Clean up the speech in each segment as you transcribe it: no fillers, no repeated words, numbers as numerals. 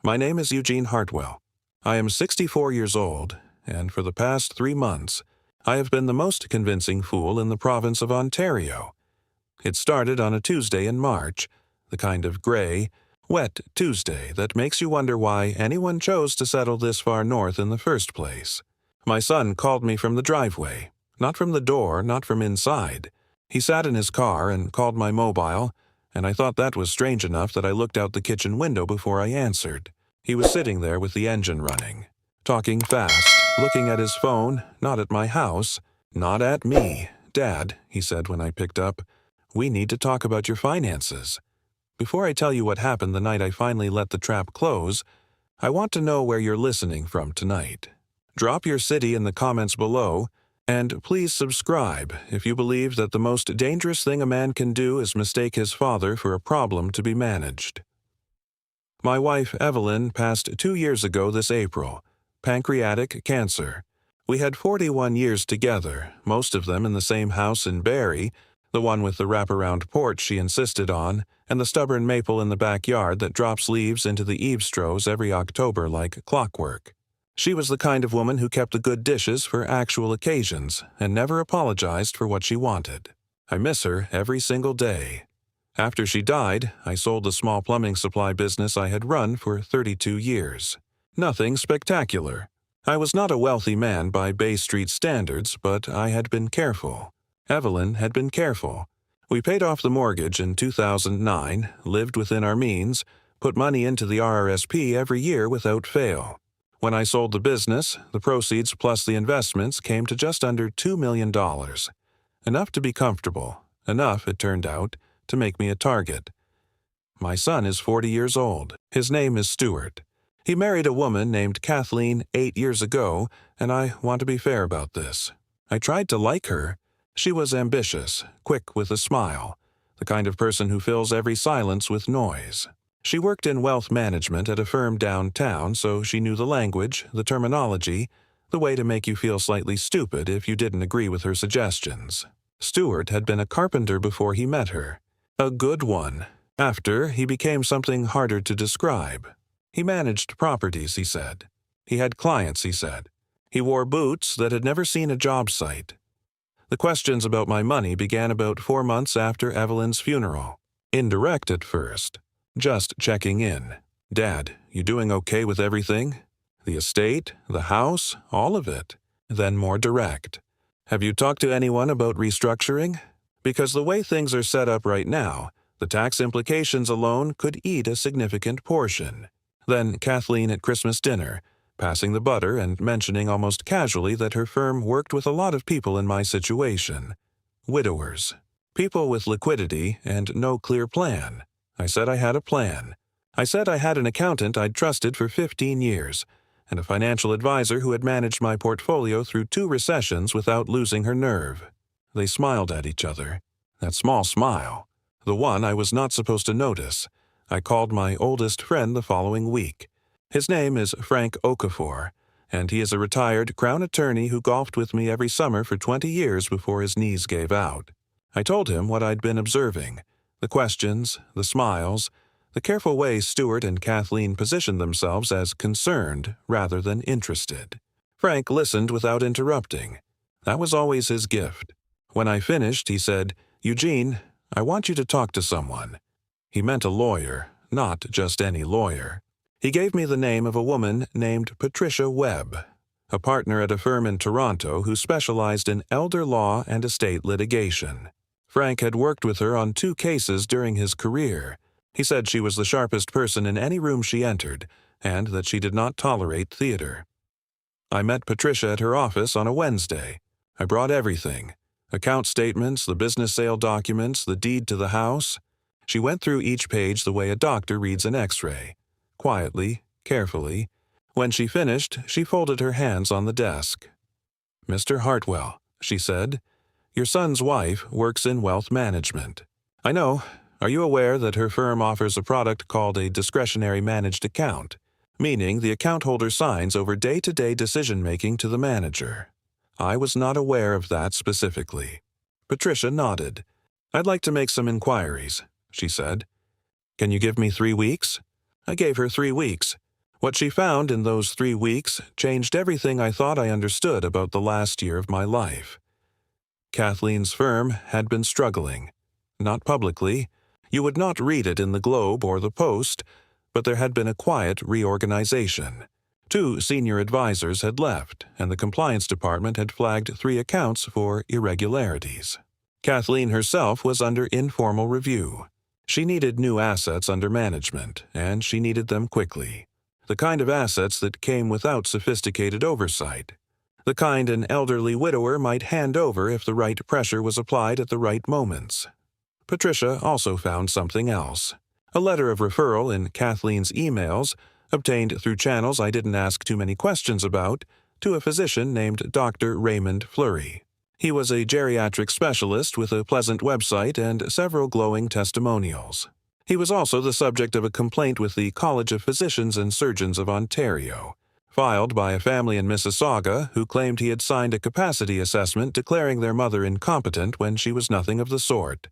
My name is Eugene Hartwell. I am 64 years old, and for the past 3 months, I have been the most convincing fool in the province of Ontario. It started on a Tuesday in March, the kind of gray, wet Tuesday that makes you wonder why anyone chose to settle this far north in the first place. My son called me from the driveway, not from the door, not from inside. He sat in his car and called my mobile, and I thought that was strange enough that I looked out the kitchen window before I answered. He was sitting there with the engine running, talking fast, looking at his phone, not at my house, not at me. "Dad," he said when I picked up, "we need to talk about your finances. Before I tell you what happened the night I finally let the trap close, I want to know where you're listening from tonight. Drop your city in the comments below, and please subscribe if you believe that the most dangerous thing a man can do is mistake his father for a problem to be managed." My wife, Evelyn, passed 2 years ago this April. Pancreatic cancer. We had 41 years together, most of them in the same house in Barrie, the one with the wraparound porch she insisted on, and the stubborn maple in the backyard that drops leaves into the eavestroughs every October like clockwork. She was the kind of woman who kept the good dishes for actual occasions and never apologized for what she wanted. I miss her every single day. After she died, I sold the small plumbing supply business I had run for 32 years. Nothing spectacular. I was not a wealthy man by Bay Street standards, but I had been careful. Evelyn had been careful. We paid off the mortgage in 2009, lived within our means, put money into the RRSP every year without fail. When I sold the business, the proceeds plus the investments came to just under $2 million. Enough to be comfortable, enough, it turned out, to make me a target. My son is 40 years old. His name is Stuart. He married a woman named Kathleen 8 years ago, and I want to be fair about this. I tried to like her. She was ambitious, quick with a smile, the kind of person who fills every silence with noise. She worked in wealth management at a firm downtown, so she knew the language, the terminology, the way to make you feel slightly stupid if you didn't agree with her suggestions. Stuart had been a carpenter before he met her. A good one. After, he became something harder to describe. He managed properties, he said. He had clients, he said. He wore boots that had never seen a job site. The questions about my money began about 4 months after Evelyn's funeral. Indirect at first. Just checking in. "Dad, you doing okay with everything? The estate, the house, all of it?" Then more direct. "Have you talked to anyone about restructuring? Because the way things are set up right now, the tax implications alone could eat a significant portion." Then Kathleen at Christmas dinner, passing the butter and mentioning almost casually that her firm worked with a lot of people in my situation. Widowers. People with liquidity and no clear plan. I said I had a plan. I said I had an accountant I'd trusted for 15 years, and a financial advisor who had managed my portfolio through 2 recessions without losing her nerve. They smiled at each other. That small smile. The one I was not supposed to notice. I called my oldest friend the following week. His name is Frank Okafor, and he is a retired Crown attorney who golfed with me every summer for 20 years before his knees gave out. I told him what I'd been observing. The questions, the smiles, the careful way Stuart and Kathleen positioned themselves as concerned rather than interested. Frank listened without interrupting. That was always his gift. When I finished, he said, "Eugene, I want you to talk to someone." He meant a lawyer, not just any lawyer. He gave me the name of a woman named Patricia Webb, a partner at a firm in Toronto who specialized in elder law and estate litigation. Frank had worked with her on 2 cases during his career. He said she was the sharpest person in any room she entered, and that she did not tolerate theater. I met Patricia at her office on a Wednesday. I brought everything. Account statements, the business sale documents, the deed to the house. She went through each page the way a doctor reads an X-ray. Quietly, carefully. When she finished, she folded her hands on the desk. "Mr. Hartwell," she said, "your son's wife works in wealth management. I know. Are you aware that her firm offers a product called a discretionary managed account, meaning the account holder signs over day-to-day decision-making to the manager?" I was not aware of that specifically. Patricia nodded. "I'd like to make some inquiries," she said. "Can you give me 3 weeks?" I gave her 3 weeks. What she found in those 3 weeks changed everything I thought I understood about the last year of my life. Kathleen's firm had been struggling. Not publicly. You would not read it in the Globe or the Post, but there had been a quiet reorganization. 2 senior advisors had left, and the compliance department had flagged 3 accounts for irregularities. Kathleen herself was under informal review. She needed new assets under management, and she needed them quickly. The kind of assets that came without sophisticated oversight. The kind an elderly widower might hand over if the right pressure was applied at the right moments. Patricia also found something else. A letter of referral in Kathleen's emails, obtained through channels I didn't ask too many questions about, to a physician named Dr. Raymond Fleury. He was a geriatric specialist with a pleasant website and several glowing testimonials. He was also the subject of a complaint with the College of Physicians and Surgeons of Ontario, filed by a family in Mississauga who claimed he had signed a capacity assessment declaring their mother incompetent when she was nothing of the sort.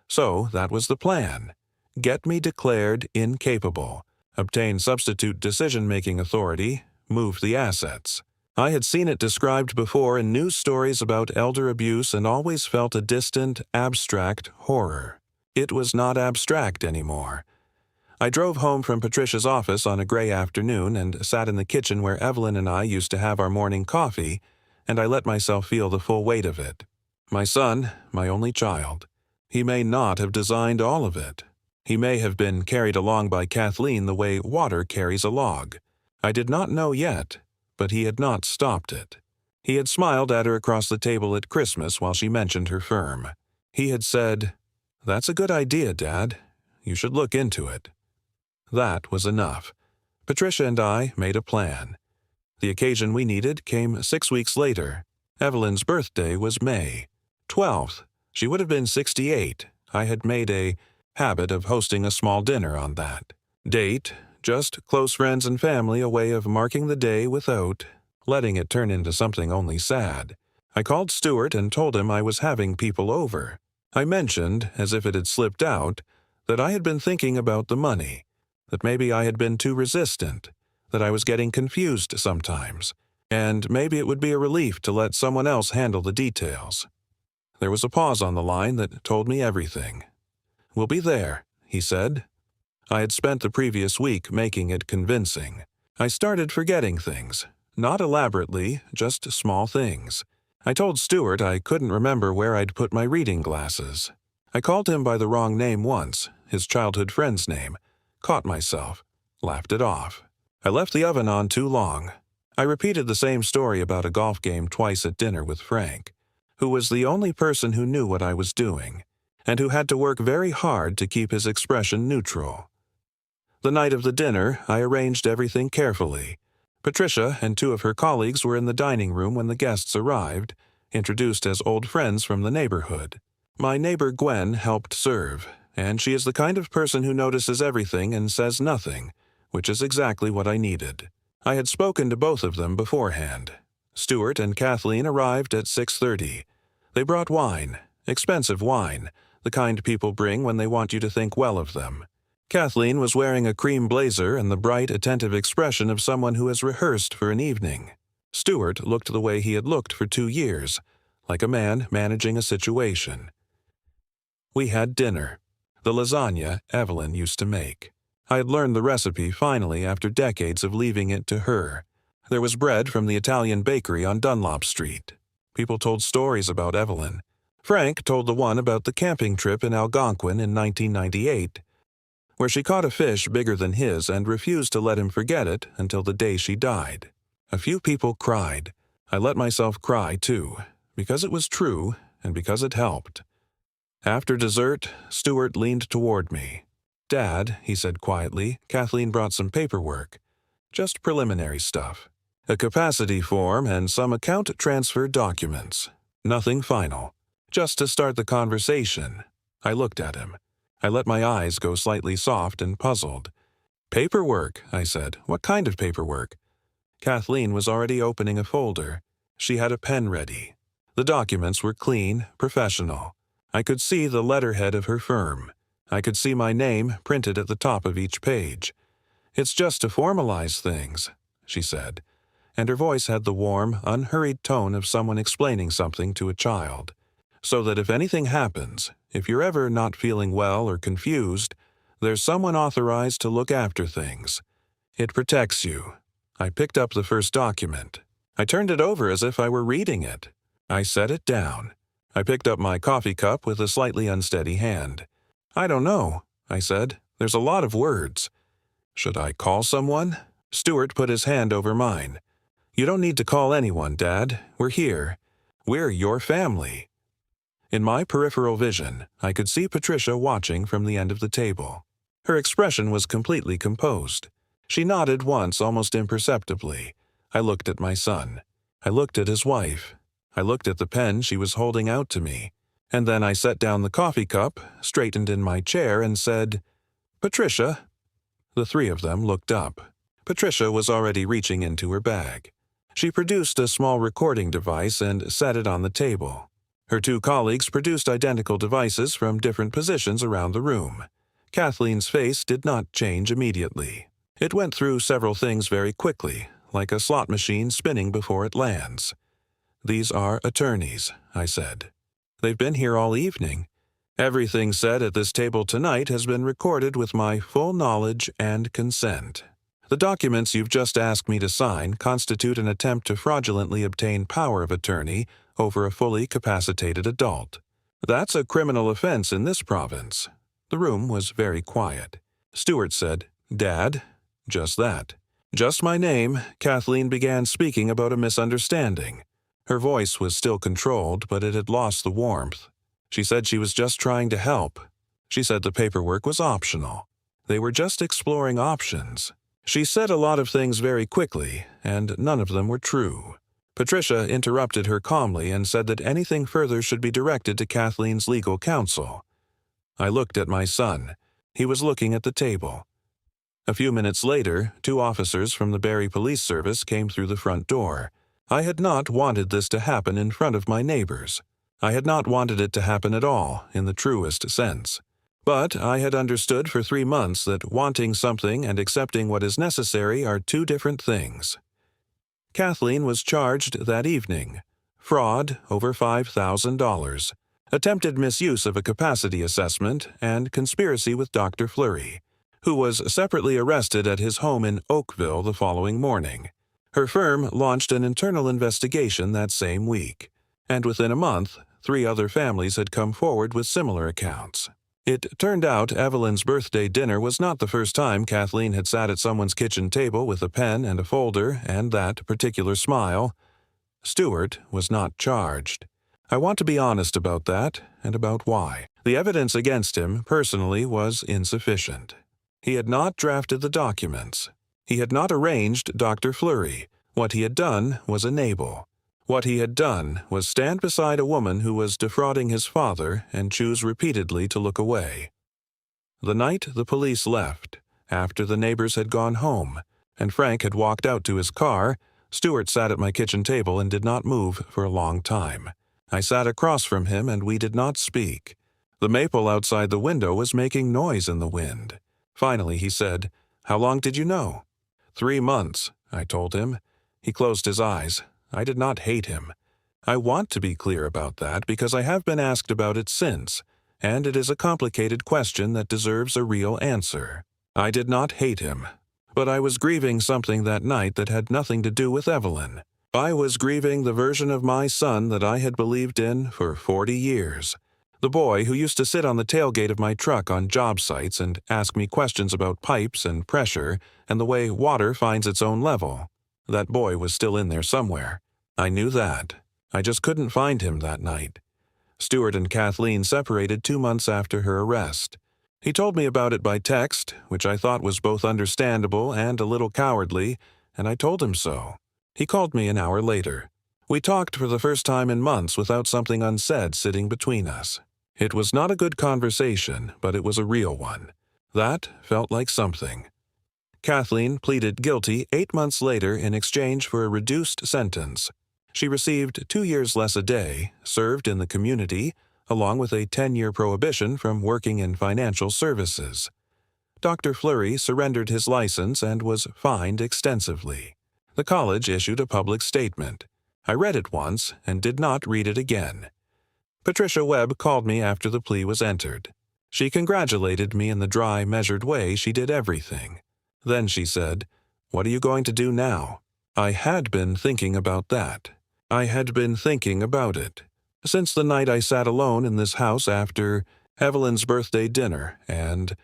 So that was the plan. Get me declared incapable, obtain substitute decision-making authority, move the assets. I had seen it described before in news stories about elder abuse and always felt a distant, abstract horror. It was not abstract anymore. I drove home from Patricia's office on a gray afternoon and sat in the kitchen where Evelyn and I used to have our morning coffee, and I let myself feel the full weight of it. My son, my only child. He may not have designed all of it. He may have been carried along by Kathleen the way water carries a log. I did not know yet, but he had not stopped it. He had smiled at her across the table at Christmas while she mentioned her firm. He had said, "That's a good idea, Dad. You should look into it." That was enough. Patricia and I made a plan. The occasion we needed came 6 weeks later. Evelyn's birthday was May 12th. She would have been 68. I had made a habit of hosting a small dinner on that date, just close friends and family, a way of marking the day without letting it turn into something only sad. I called Stuart and told him I was having people over. I mentioned, as if it had slipped out, that I had been thinking about the money, that maybe I had been too resistant, that I was getting confused sometimes, and maybe it would be a relief to let someone else handle the details. There was a pause on the line that told me everything. "We'll be there," he said. I had spent the previous week making it convincing. I started forgetting things, not elaborately, just small things. I told Stuart I couldn't remember where I'd put my reading glasses. I called him by the wrong name once, his childhood friend's name, caught myself, laughed it off. I left the oven on too long. I repeated the same story about a golf game twice at dinner with Frank, who was the only person who knew what I was doing, and who had to work very hard to keep his expression neutral. The night of the dinner, I arranged everything carefully. Patricia and 2 of her colleagues were in the dining room when the guests arrived, introduced as old friends from the neighborhood. My neighbor Gwen helped serve, and she is the kind of person who notices everything and says nothing, which is exactly what I needed. I had spoken to both of them beforehand. Stuart and Kathleen arrived at 6:30. They brought wine, expensive wine, the kind people bring when they want you to think well of them. Kathleen was wearing a cream blazer and the bright, attentive expression of someone who has rehearsed for an evening. Stuart looked the way he had looked for 2 years, like a man managing a situation. We had dinner, the lasagna Evelyn used to make. I had learned the recipe finally after decades of leaving it to her. There was bread from the Italian bakery on Dunlop Street. People told stories about Evelyn. Frank told the one about the camping trip in Algonquin in 1998, where she caught a fish bigger than his and refused to let him forget it until the day she died. A few people cried. I let myself cry, too, because it was true and because it helped. After dessert, Stuart leaned toward me. "Dad," he said quietly, "Kathleen brought some paperwork. Just preliminary stuff. A capacity form and some account transfer documents. Nothing final. Just to start the conversation." I looked at him. I let my eyes go slightly soft and puzzled. "Paperwork," I said. "What kind of paperwork?" Kathleen was already opening a folder. She had a pen ready. The documents were clean, professional. I could see the letterhead of her firm. I could see my name printed at the top of each page. "It's just to formalize things," she said, and her voice had the warm, unhurried tone of someone explaining something to a child. "So that if anything happens, if you're ever not feeling well or confused, there's someone authorized to look after things. It protects you." I picked up the first document. I turned it over as if I were reading it. I set it down. I picked up my coffee cup with a slightly unsteady hand. "I don't know," I said. "There's a lot of words." "Should I call someone?" Stuart put his hand over mine. "You don't need to call anyone, Dad. We're here. We're your family." In my peripheral vision, I could see Patricia watching from the end of the table. Her expression was completely composed. She nodded once almost imperceptibly. I looked at my son. I looked at his wife. I looked at the pen she was holding out to me. And then I set down the coffee cup, straightened in my chair, and said, "Patricia." The three of them looked up. Patricia was already reaching into her bag. She produced a small recording device and set it on the table. Her two colleagues produced identical devices from different positions around the room. Kathleen's face did not change immediately. It went through several things very quickly, like a slot machine spinning before it lands. "These are attorneys," I said. "They've been here all evening. Everything said at this table tonight has been recorded with my full knowledge and consent. The documents you've just asked me to sign constitute an attempt to fraudulently obtain power of attorney over a fully capacitated adult. That's a criminal offense in this province." The room was very quiet. Stuart said, "Dad?" Just that. Just my name, Kathleen began speaking about a misunderstanding. Her voice was still controlled, but it had lost the warmth. She said she was just trying to help. She said the paperwork was optional. They were just exploring options. She said a lot of things very quickly, and none of them were true. Patricia interrupted her calmly and said that anything further should be directed to Kathleen's legal counsel. I looked at my son. He was looking at the table. A few minutes later, 2 officers from the Barrie Police Service came through the front door. I had not wanted this to happen in front of my neighbors. I had not wanted it to happen at all, in the truest sense. But I had understood for 3 months that wanting something and accepting what is necessary are 2 different things. Kathleen was charged that evening. Fraud over $5,000, attempted misuse of a capacity assessment, and conspiracy with Dr. Fleury, who was separately arrested at his home in Oakville the following morning. Her firm launched an internal investigation that same week, and within a month, 3 other families had come forward with similar accounts. It turned out Evelyn's birthday dinner was not the first time Kathleen had sat at someone's kitchen table with a pen and a folder and that particular smile. Stuart was not charged. I want to be honest about that and about why. The evidence against him, personally, was insufficient. He had not drafted the documents. He had not arranged Dr. Fleury. What he had done was enable. What he had done was stand beside a woman who was defrauding his father and choose repeatedly to look away. The night the police left, after the neighbors had gone home, and Frank had walked out to his car, Stuart sat at my kitchen table and did not move for a long time. I sat across from him and we did not speak. The maple outside the window was making noise in the wind. Finally he said, "How long did you know?" 3 months, I told him. He closed his eyes. I did not hate him. I want to be clear about that because I have been asked about it since, and it is a complicated question that deserves a real answer. I did not hate him, but I was grieving something that night that had nothing to do with Evelyn. I was grieving the version of my son that I had believed in for 40 years. The boy who used to sit on the tailgate of my truck on job sites and ask me questions about pipes and pressure and the way water finds its own level. That boy was still in there somewhere. I knew that. I just couldn't find him that night. Stuart and Kathleen separated 2 months after her arrest. He told me about it by text, which I thought was both understandable and a little cowardly, and I told him so. He called me an hour later. We talked for the first time in months without something unsaid sitting between us. It was not a good conversation, but it was a real one. That felt like something. Kathleen pleaded guilty 8 months later in exchange for a reduced sentence. She received 2 years less a day, served in the community, along with a 10-year prohibition from working in financial services. Dr. Fleury surrendered his license and was fined extensively. The college issued a public statement. I read it once and did not read it again. Patricia Webb called me after the plea was entered. She congratulated me in the dry, measured way she did everything. Then she said, "What are you going to do now?" I had been thinking about that. I had been thinking about it since the night I sat alone in this house after Evelyn's birthday dinner and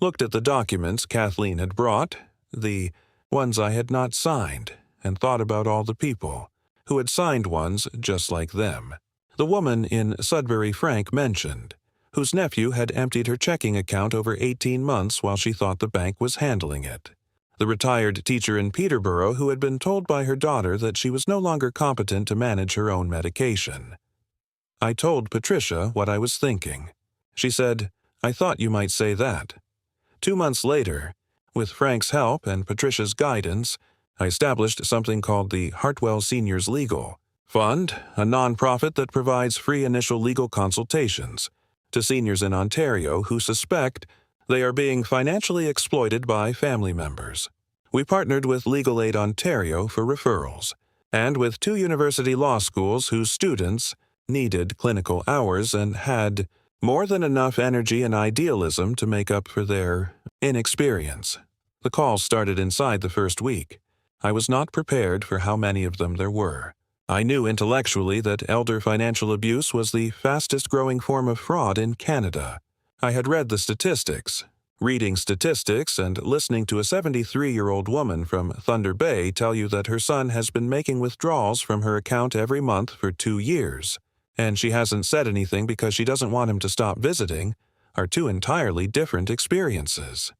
looked at the documents Kathleen had brought, the ones I had not signed, and thought about all the people who had signed ones just like them. The woman in Sudbury Frank mentioned, whose nephew had emptied her checking account over 18 months while she thought the bank was handling it. The retired teacher in Peterborough who had been told by her daughter that she was no longer competent to manage her own medication. I told Patricia what I was thinking. She said, "I thought you might say that." 2 months later, with Frank's help and Patricia's guidance, I established something called the Hartwell Seniors Legal Fund, a nonprofit that provides free initial legal consultations to seniors in Ontario who suspect they are being financially exploited by family members. We partnered with Legal Aid Ontario for referrals, and with 2 university law schools whose students needed clinical hours and had more than enough energy and idealism to make up for their inexperience. The calls started inside the first week. I was not prepared for how many of them there were. I knew intellectually that elder financial abuse was the fastest-growing form of fraud in Canada. I had read the statistics. Reading statistics and listening to a 73-year-old woman from Thunder Bay tell you that her son has been making withdrawals from her account every month for 2 years, and she hasn't said anything because she doesn't want him to stop visiting, are 2 entirely different experiences.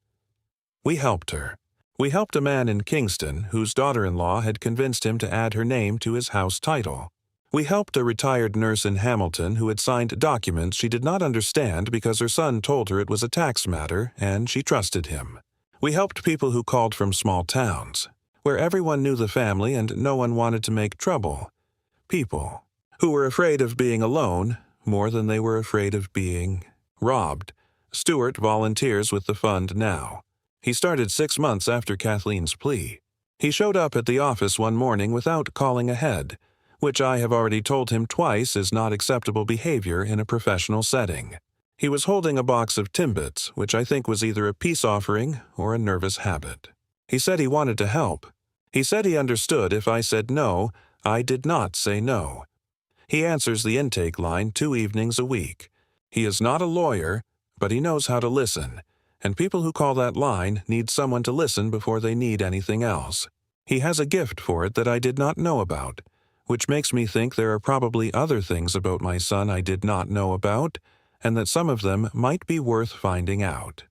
We helped her. We helped a man in Kingston whose daughter-in-law had convinced him to add her name to his house title. We helped a retired nurse in Hamilton who had signed documents she did not understand because her son told her it was a tax matter and she trusted him. We helped people who called from small towns, where everyone knew the family and no one wanted to make trouble. People who were afraid of being alone more than they were afraid of being robbed. Stuart volunteers with the fund now. He started 6 months after Kathleen's plea. He showed up at the office one morning without calling ahead, which I have already told him twice is not acceptable behavior in a professional setting. He was holding a box of Timbits, which I think was either a peace offering or a nervous habit. He said he wanted to help. He said he understood if I said no, I did not say no. He answers the intake line 2 evenings a week. He is not a lawyer, but he knows how to listen, and people who call that line need someone to listen before they need anything else. He has a gift for it that I did not know about, which makes me think there are probably other things about my son I did not know about, and that some of them might be worth finding out.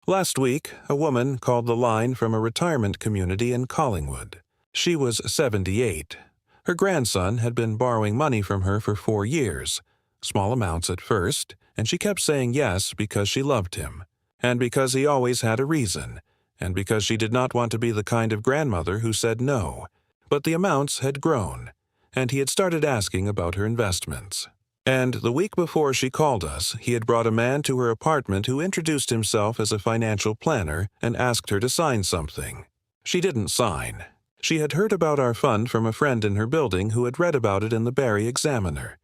Last week, a woman called the line from a retirement community in Collingwood. She was 78. Her grandson had been borrowing money from her for 4 years, small amounts at first, and she kept saying yes because she loved him, and because he always had a reason, and because she did not want to be the kind of grandmother who said no. But the amounts had grown, and he had started asking about her investments. And the week before she called us, he had brought a man to her apartment who introduced himself as a financial planner and asked her to sign something. She didn't sign. She had heard about our fund from a friend in her building who had read about it in the Barrie Examiner.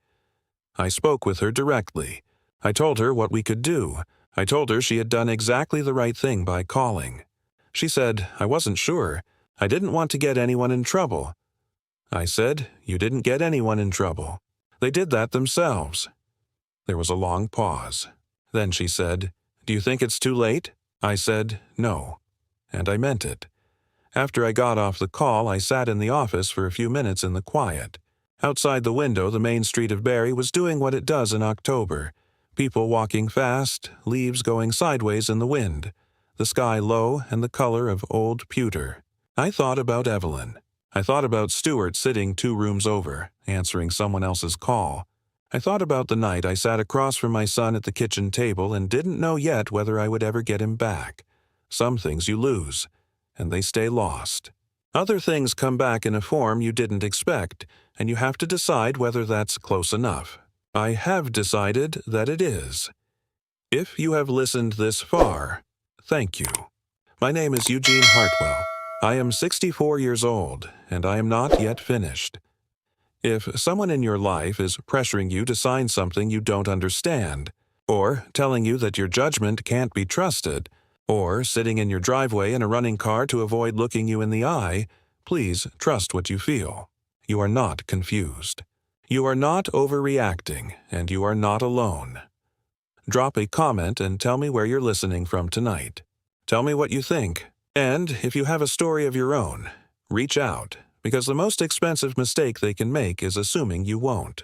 I spoke with her directly. I told her what we could do. I told her she had done exactly the right thing by calling. She said, "I wasn't sure. I didn't want to get anyone in trouble." I said, "You didn't get anyone in trouble. They did that themselves." There was a long pause. Then she said, "Do you think it's too late?" I said, "No." And I meant it. After I got off the call, I sat in the office for a few minutes in the quiet. Outside the window, the main street of Barrie was doing what it does in October. People walking fast, leaves going sideways in the wind, the sky low and the color of old pewter. I thought about Evelyn. I thought about Stuart sitting 2 rooms over, answering someone else's call. I thought about the night I sat across from my son at the kitchen table and didn't know yet whether I would ever get him back. Some things you lose, and they stay lost. Other things come back in a form you didn't expect, and you have to decide whether that's close enough. I have decided that it is. If you have listened this far, thank you. My name is Eugene Hartwell. I am 64 years old, and I am not yet finished. If someone in your life is pressuring you to sign something you don't understand, or telling you that your judgment can't be trusted, or sitting in your driveway in a running car to avoid looking you in the eye, please trust what you feel. You are not confused. You are not overreacting, and you are not alone. Drop a comment and tell me where you're listening from tonight. Tell me what you think, and if you have a story of your own, reach out, because the most expensive mistake they can make is assuming you won't.